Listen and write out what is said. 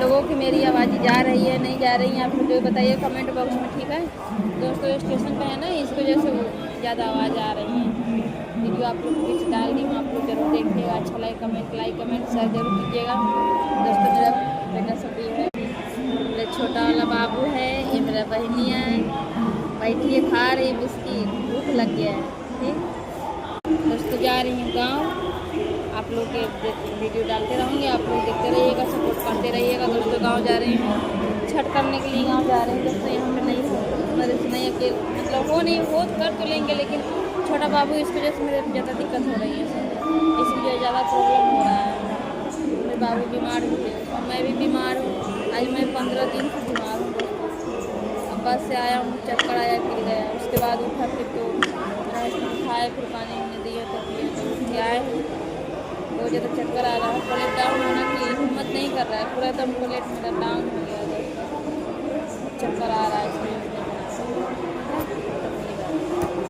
लोगों की मेरी आवाज़ जा रही है नहीं जा रही है, आप लोग जो बताइए कमेंट बॉक्स में, ठीक है दोस्तों। स्टेशन पे है ना, इस वजह से ज़्यादा आवाज़ आ रही है। वीडियो आप लोग बीच डाल दी हूँ, आप लोग जरूर देखिएगा। अच्छा लाइक कमेंट शेयर जरूर कीजिएगा दोस्तों। मेरा बेटा सब भी है, मेरा छोटा वाला बाबू है, ये मेरा बहनिया बैठी है खा रही बिस्किट, भूख लग गया है। ठीक दोस्तों, जा रही हूँ गाँव। आप लोग के वीडियो डालते रहूँगी, आप लोग देखते रहिएगा, सपोर्ट करते रहिएगा दोस्तों। गांव जा रही हूँ छठ करने के लिए, गांव जा रहे हैं दोस्तों। यहाँ पे नहीं मेरे से नहीं अकेले, मतलब हो नहीं हो कर तो लेंगे, लेकिन छोटा बाबू इस वजह से मेरे ज़्यादा दिक्कत हो रही है, इसलिए ज़्यादा प्रॉब्लम हो रहा है। मेरे बाबू बीमार हुए, मैं भी बीमार हूँ। आज मैं 15 दिन से बीमार हूँ दोस्तों। अब बस से आया हूँ, चक्कर आया, गिर गया, उसके बाद उठा, फिर तो खाए, फिर पानी दिए तो पिए, तो उठ के आए। बहुत ज़्यादा चक्कर आ रहा है, प्लेट डाउन होने की हिम्मत नहीं कर रहा है, पूरा एकदम प्लेट मेरा डाउन हो गया है, चक्कर आ